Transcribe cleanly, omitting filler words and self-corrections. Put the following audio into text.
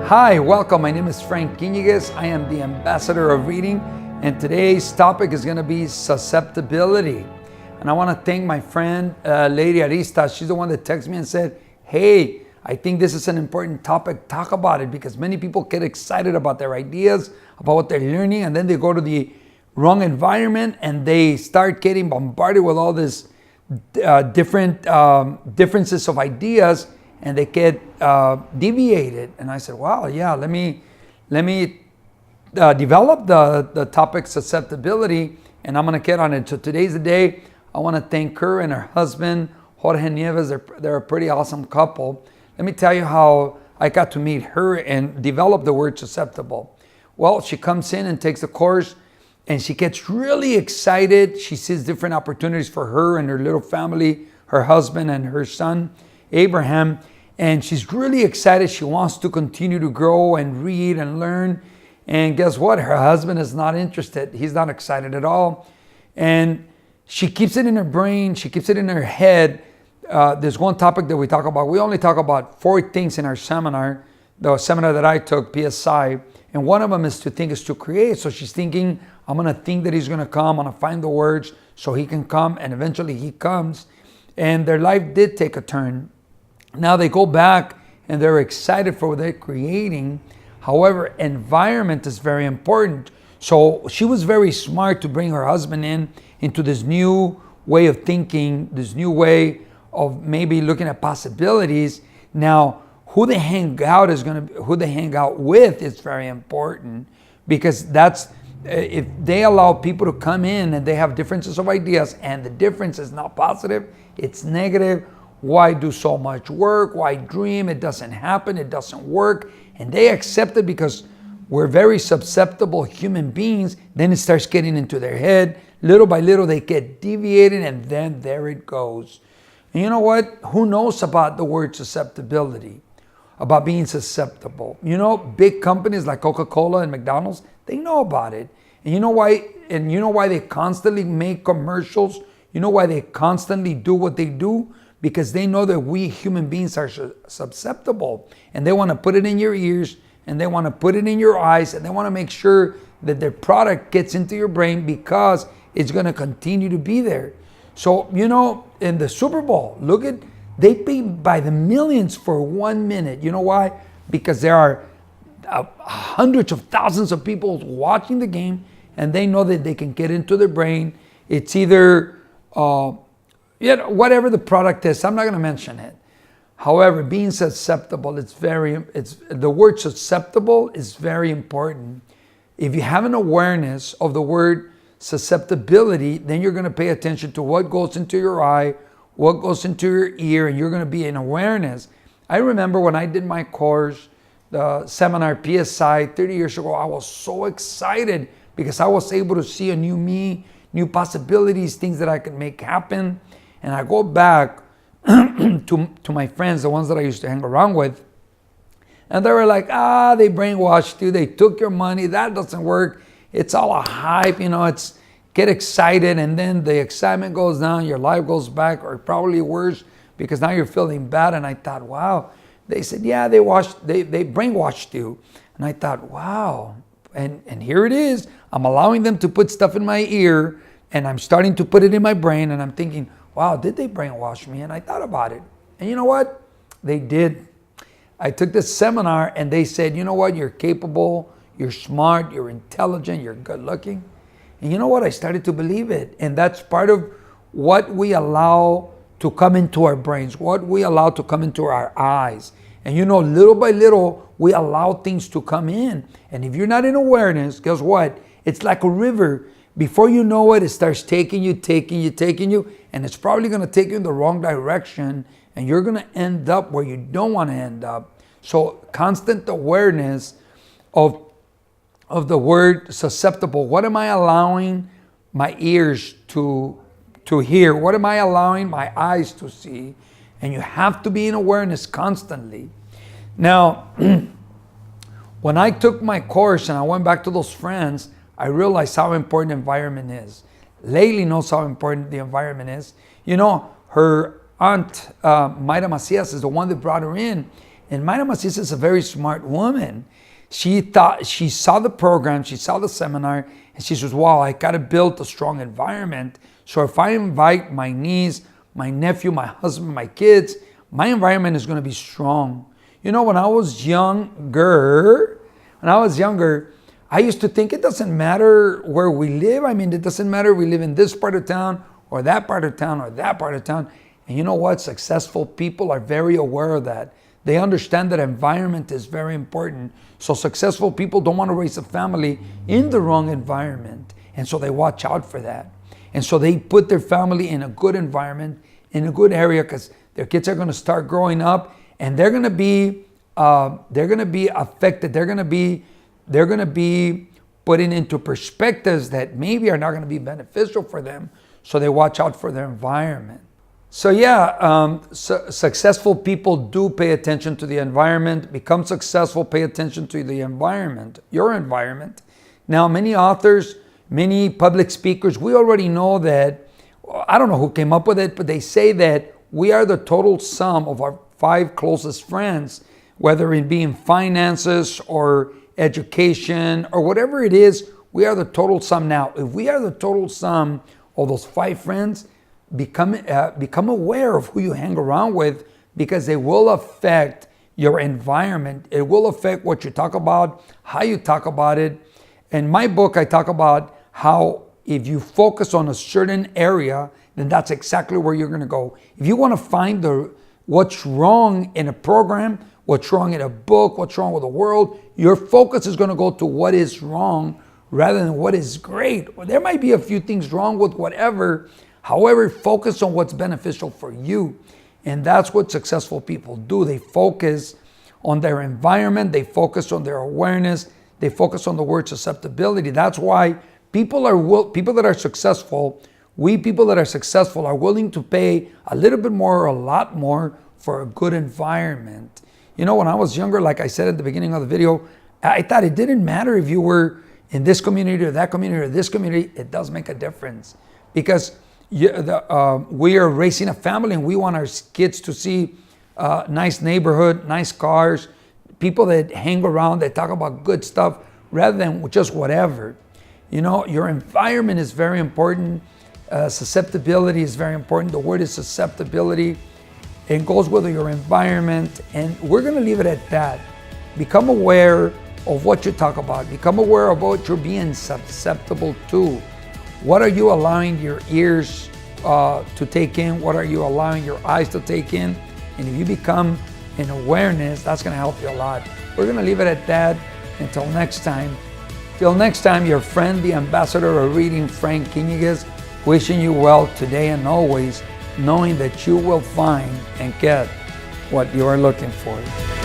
Hi, welcome. My name is Frank Iniguez. I am the ambassador of reading, and today's topic is going to be susceptibility. And I want to thank my friend, Lady Arista. She's the one that texted me and said, hey, I think this is an important topic. Talk about it, because many people get excited about their ideas, about what they're learning, and then they go to the wrong environment and they start getting bombarded with all this different differences of ideas, and they get deviated. And I said, wow, yeah, let me develop the topic susceptibility, and I'm gonna get on it. So today's the day. I wanna thank her and her husband, Jorge Iniguez. They're a pretty awesome couple. Let me tell you how I got to meet her and develop the word susceptible. Well, she comes in and takes the course, and she gets really excited. She sees different opportunities for her and her little family, her husband and her son, Abraham. And she's really excited. She wants to continue to grow and read and learn. And guess what? Her husband is not interested. He's not excited at all. And she keeps it in her brain. She keeps it in her head. There's one topic that we talk about. We only talk about 4 things in our seminar, the seminar that I took, PSI. And one of them is to think is to create. So she's thinking, I'm going to think that he's going to come. I'm going to find the words so he can come. And eventually he comes. And their life did take a turn. Now they go back and they're excited for what they're creating. However, environment is very important. So she was very smart to bring her husband into this new way of thinking, this new way of maybe looking at possibilities. Now, who they hang out with is very important, because that's, if they allow people to come in and they have differences of ideas and the difference is not positive, it's negative. Why do so much work? Why dream? It doesn't happen. It doesn't work. And they accept it because we're very susceptible human beings. Then it starts getting into their head. Little by little, they get deviated, and then there it goes. And you know what? Who knows about the word susceptibility? About being susceptible. You know, big companies like Coca-Cola and McDonald's, they know about it. And you know why? And you know why they constantly make commercials? You know why they constantly do what they do? Because they know that we human beings are susceptible, and they want to put it in your ears, and they want to put it in your eyes, and they want to make sure that their product gets into your brain, because it's going to continue to be there. So, you know, in the Super Bowl, they pay by the millions for 1 minute. You know why? Because there are hundreds of thousands of people watching the game, and they know that they can get into their brain. It's either whatever the product is, I'm not going to mention it. However, being susceptible, the word susceptible is very important. If you have an awareness of the word susceptibility, then you're going to pay attention to what goes into your eye, what goes into your ear, and you're going to be in awareness. I remember when I did my course, the seminar PSI 30 years ago, I was so excited because I was able to see a new me, new possibilities, things that I could make happen. And I go back to my friends, the ones that I used to hang around with, and they were like, they brainwashed you, they took your money, that doesn't work, it's all a hype, it's get excited, and then the excitement goes down, your life goes back, or probably worse, because now you're feeling bad. And I thought, wow. They said, yeah, they brainwashed you. And I thought, wow. And here it is, I'm allowing them to put stuff in my ear, and I'm starting to put it in my brain, and I'm thinking, wow, did they brainwash me? And I thought about it. And you know what? They did. I took this seminar, and they said, you know what? You're capable, you're smart, you're intelligent, you're good looking. And you know what? I started to believe it. And that's part of what we allow to come into our brains, what we allow to come into our eyes. And little by little, we allow things to come in. And if you're not in awareness, guess what? It's like a river. Before you know it, it starts taking you, and it's probably going to take you in the wrong direction, and you're going to end up where you don't want to end up. So constant awareness of the word susceptible. What am I allowing my ears to hear? What am I allowing my eyes to see? And you have to be in awareness constantly. Now, when I took my course and I went back to those friends, I realized how important environment is. Laylee knows how important the environment is. Her aunt, Mayra Macias, is the one that brought her in. And Mayra Macias is a very smart woman. She saw the program, she saw the seminar, and she says, wow, I got to build a strong environment. So if I invite my niece, my nephew, my husband, my kids, my environment is going to be strong. You know, when I was younger, I used to think it doesn't matter where we live. I mean, it doesn't matter if we live in this part of town or that part of town or that part of town. And you know what? Successful people are very aware of that. They understand that environment is very important. So successful people don't want to raise a family in the wrong environment. And so they watch out for that. And so they put their family in a good environment, in a good area, because their kids are going to start growing up and they're going to be affected. They're going to be putting into perspectives that maybe are not going to be beneficial for them. So they watch out for their environment. So yeah, successful people do pay attention to the environment. Become successful, pay attention to the environment, your environment. Now, many authors, many public speakers, we already know that, I don't know who came up with it, but they say that we are the total sum of our 5 closest friends, whether it be in finances or education or whatever it is, we are the total sum. Now, if we are the total sum of those 5 friends, become aware of who you hang around with, because they will affect your environment. It will affect what you talk about, how you talk about it. In my book, I talk about how if you focus on a certain area, then that's exactly where you're going to go. If you want to find what's wrong in a program, what's wrong in a book, what's wrong with the world, your focus is going to go to what is wrong rather than what is great. Well, there might be a few things wrong with whatever. However, focus on what's beneficial for you. And that's what successful people do. They focus on their environment. They focus on their awareness. They focus on the word susceptibility. That's why people that are successful, we people that are successful are willing to pay a little bit more or a lot more for a good environment. You know, when I was younger, like I said at the beginning of the video, I thought it didn't matter if you were in this community or that community or this community. It does make a difference, because we are raising a family and we want our kids to see nice neighborhood, nice cars, people that hang around, that talk about good stuff rather than just whatever. You know, your environment is very important. Susceptibility is very important. The word is susceptibility. It goes with your environment, and we're going to leave it at that. Become aware of what you talk about. Become aware of what you're being susceptible to. What are you allowing your ears to take in? What are you allowing your eyes to take in? And if you become an awareness, that's going to help you a lot. We're going to leave it at that until next time. Till next time, your friend, the ambassador of reading, Frank Iniguez, wishing you well today and always, knowing that you will find and get what you are looking for.